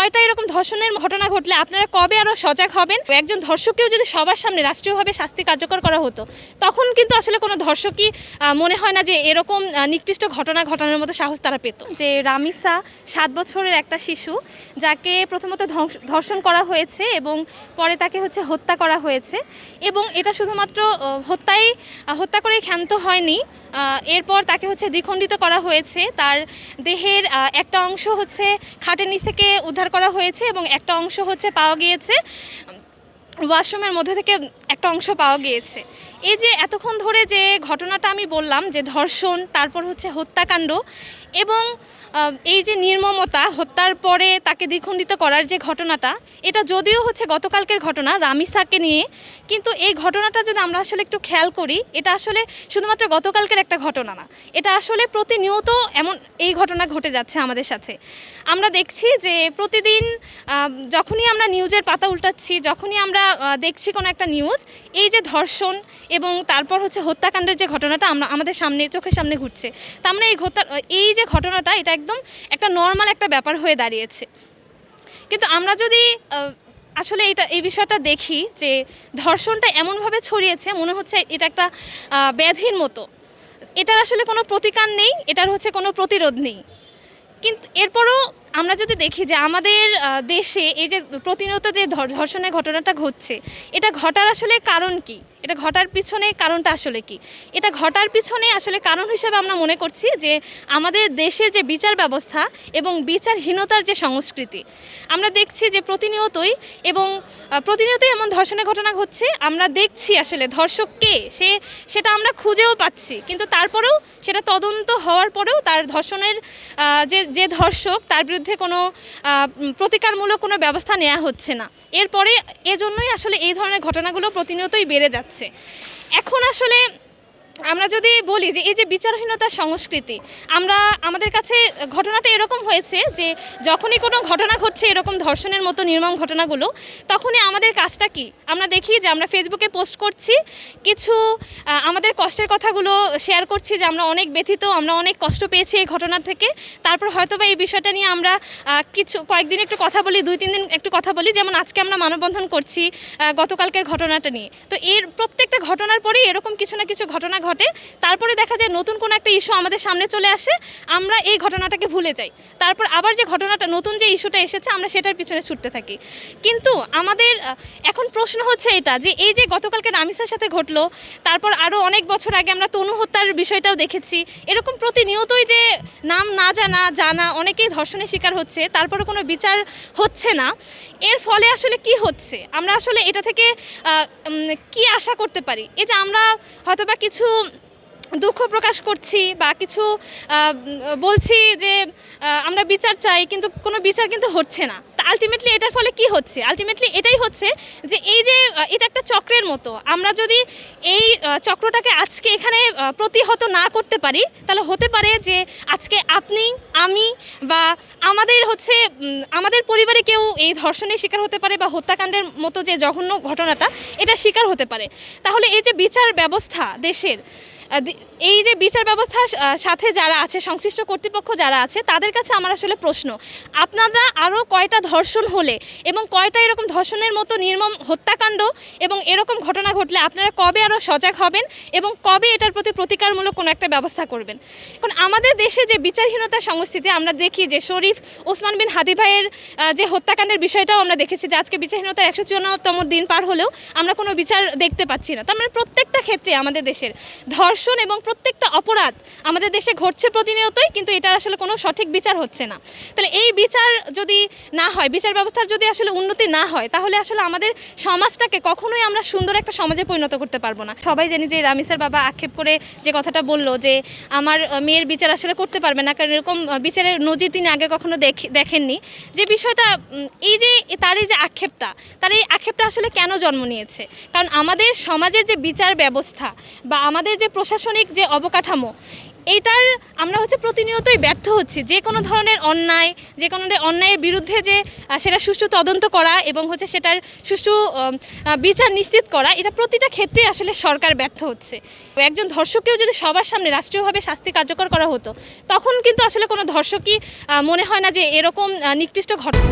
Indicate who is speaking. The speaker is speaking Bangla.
Speaker 1: কয়টা এরকম ধর্ষণের ঘটনা ঘটলে আপনারা কবে আরও সজাগ হবেন? একজন ধর্ষককেও যদি সবার সামনে রাষ্ট্রীয়ভাবে শাস্তি কার্যকর করা হতো, তখন কিন্তু আসলে কোনো ধর্ষকই মনে হয় না যে এরকম নিকৃষ্ট ঘটনা ঘটানোর মতো সাহস তারা পেত। যে রামিসা 7 বছরের একটা শিশু, যাকে প্রথমত ধর্ষণ করা হয়েছে এবং পরে তাকে হত্যা করা হয়েছে, এবং এটা শুধুমাত্র হত্যা করেই ক্ষান্ত হয়নি। এরপর তাকে দ্বিখণ্ডিত করা হয়েছে। তার দেহের একটা অংশ খাটের নিচ থেকে উদ্ধার করা হয়েছে এবং একটা অংশ পাওয়া গিয়েছে ওয়াশরুমের মধ্যে থেকে, একটা অংশ পাওয়া গিয়েছে। এই যে এতক্ষণ ধরে যে ঘটনাটা আমি বললাম, যে ধর্ষণ, তারপর হত্যাকাণ্ড এবং এই যে নির্মমতা, হত্যার পরে তাকে দ্বিখণ্ডিত করার যে ঘটনাটা, এটা যদিও গতকালকের ঘটনা রামিসাকে নিয়ে, কিন্তু এই ঘটনাটা যদি আমরা আসলে একটু খেয়াল করি, এটা আসলে শুধুমাত্র গতকালকের একটা ঘটনা না, এটা আসলে প্রতিনিয়ত এই ঘটনা ঘটে যাচ্ছে আমাদের সাথে। আমরা দেখছি যে প্রতিদিন যখনই আমরা নিউজের পাতা উল্টাচ্ছি, যখনই আমরা দেখছি কোনো একটা নিউজ, এই যে ধর্ষণ এবং তারপর হত্যাকাণ্ডের যে ঘটনাটা আমাদের চোখের সামনে ঘুরছে, তার মানে এই যে ঘটনাটা, এটা একদম একটা নর্মাল একটা ব্যাপার হয়ে দাঁড়িয়েছে। কিন্তু আমরা যদি আসলে এই বিষয়টা দেখি, যে ধর্ষণটা এমনভাবে ছড়িয়েছে, মনে হচ্ছে এটা একটা ব্যাধির মতো, এটার আসলে কোনো প্রতিকার নেই, এটার কোনো প্রতিরোধ নেই। কিন্তু এরপরও আমরা যদি দেখি যে আমাদের দেশে এই যে প্রতিনিয়ত যে ধর্ষণের ঘটনাটা ঘটছে, এটা ঘটার আসলে কারণ কি? এটা ঘটার পিছনে কারণটা আসলে কি? এটা ঘটার পিছনে আসলে কারণ হিসেবে আমরা মনে করছি যে আমাদের দেশের যে বিচার ব্যবস্থা এবং বিচারহীনতার যে সংস্কৃতি, আমরা দেখছি যে প্রতিনিয়তই এমন ধর্ষণের ঘটনা ঘটছে। আমরা দেখছি আসলে ধর্ষক কে, সেটা আমরা খুঁজেও পাচ্ছি, কিন্তু তারপরেও সেটা তদন্ত হওয়ার পরেও তার ধর্ষণের যে ধর্ষক, তার বিরুদ্ধে কোনো প্রতিকারমূলক কোনো ব্যবস্থা নেওয়া হচ্ছে না। এরপরে এজন্যই আসলে এই ধরনের ঘটনাগুলো প্রতিনিয়তই বেড়ে যাচ্ছে। এখন আসলে আমরা যদি বলি যে এই যে বিচারহীনতার সংস্কৃতি, আমাদের কাছে ঘটনাটা এরকম হয়েছে যে যখনই কোনো ঘটনা ঘটছে এরকম ধর্ষণের মতো নির্মম ঘটনাগুলো, তখনই আমাদের কাজটা কি? আমরা দেখি যে আমরা ফেসবুকে পোস্ট করছি, কিছু আমাদের কষ্টের কথাগুলো শেয়ার করছি, যে আমরা অনেক ব্যথিত, আমরা অনেক কষ্ট পেয়েছি এই ঘটনা থেকে। তারপর হয়তোবা এই বিষয়টা নিয়ে আমরা কয়েকদিন একটু কথা বলি, 2-3 দিন একটু কথা বলি, যেমন আজকে আমরা মানববন্ধন করছি গতকালকের ঘটনাটা নিয়ে। তো এর প্রত্যেকটা ঘটনার পরেই এরকম কিছু না কিছু ঘটনা ঘটে, তারপরে দেখা যায় নতুন কোনো একটা ইস্যু আমাদের সামনে চলে আসে, আমরা এই ঘটনাটাকে ভুলে যাই, তারপর আবার যে ঘটনাটা, নতুন যে ইস্যুটা এসেছে, আমরা সেটার পিছনে ছুটতে থাকি। কিন্তু আমাদের এখন প্রশ্ন হচ্ছে এটা, যে এই যে গতকালকে রামিসার সাথে ঘটলো, তারপর আরও অনেক বছর আগে আমরা তনু হত্যার বিষয়টাও দেখেছি, এরকম প্রতিনিয়তই যে নাম না জানা অনেকেই ধর্ষণের শিকার হচ্ছে, তারপরে কোনো বিচার হচ্ছে না। এর ফলে আসলে কি হচ্ছে, আমরা আসলে এটা থেকে কি আশা করতে পারি? এই যে আমরা হয়তোবা কিছু দুঃখ প্রকাশ করছি বা কিছু বলছি যে আমরা বিচার চাই, কিন্তু কোনো বিচার কিন্তু হচ্ছে না। তা আলটিমেটলি এটার ফলে কি হচ্ছে? আলটিমেটলি এটাই হচ্ছে যে এই যে এটা একটা চক্রের মতো, আমরা যদি এই চক্রটাকে আজকে এখানে প্রতিহত না করতে পারি, তাহলে হতে পারে যে আজকে আপনি, আমি বা আমাদের পরিবারে কেউ এই ধর্ষণের শিকার হতে পারে বা হত্যাকাণ্ডের মতো যে জঘন্য ঘটনাটা, এটা শিকার হতে পারে। তাহলে এই যে বিচার ব্যবস্থা দেশের, এই যে বিচার ব্যবস্থার সাথে যারা আছে, সংশ্লিষ্ট কর্তৃপক্ষ যারা আছে, তাদের কাছে আমার আসলে প্রশ্ন, আপনারা আরও কয়টা ধর্ষণ হলে এবং কয়টা এরকম ধর্ষণের মতো নির্মম হত্যাকাণ্ড এবং এরকম ঘটনা ঘটলে আপনারা কবে আরও সজাগ হবেন এবং কবে এটার প্রতি প্রতিকারমূলক কোনো একটা ব্যবস্থা করবেন? কারণ আমাদের দেশে যে বিচারহীনতার সংস্কৃতি, আমরা দেখি যে শরীফ ওসমান বিন হাদি ভাইয়ের যে হত্যাকাণ্ডের বিষয়টাও আমরা দেখেছি, যে আজকে বিচারহীনতার 154তম দিন পার হলেও আমরা কোনো বিচার দেখতে পাচ্ছি না। তার মানে প্রত্যেকটা ক্ষেত্রে আমাদের দেশের ধর্ষণ এবং প্রত্যেকটা অপরাধ আমাদের দেশে ঘটছে প্রতিনিয়তই, কিন্তু এটার আসলে কোনো সঠিক বিচার হচ্ছে না। তাহলে এই বিচার যদি না হয়, বিচার ব্যবস্থার যদি আসলে উন্নতি না হয়, তাহলে আসলে আমাদের সমাজটাকে কখনোই আমরা সুন্দর একটা সমাজে পরিণত করতে পারবো না। সবাই জানি যে রামিসার বাবা আক্ষেপ করে যে কথাটা বললো, যে আমার মেয়ের বিচার আসলে করতে পারবে না, কারণ এরকম বিচারের নজির তিনি আগে কখনো দেখেননি। যে বিষয়টা, এই যে তার এই আক্ষেপটা আসলে কেন জন্ম নিয়েছে? কারণ আমাদের সমাজের যে বিচার ব্যবস্থা বা আমাদের যে প্রশাসনিক যে অবকাঠামো, এইটার আমরা প্রতিনিয়তই ব্যর্থ হচ্ছি। যে কোনো ধরনের অন্যায়, যে কোনো অন্যায়ের বিরুদ্ধে যে সেটা সুষ্ঠু তদন্ত করা এবং সেটার সুষ্ঠু বিচার নিশ্চিত করা, এটা প্রতিটা ক্ষেত্রে আসলে সরকার ব্যর্থ হচ্ছে। একজন ধর্ষককেও যদি সবার সামনে রাষ্ট্রীয়ভাবে শাস্তি কার্যকর করা হতো, তখন কিন্তু আসলে কোনো ধর্ষকই মনে হয় না যে এরকম নিকৃষ্ট ঘটনা।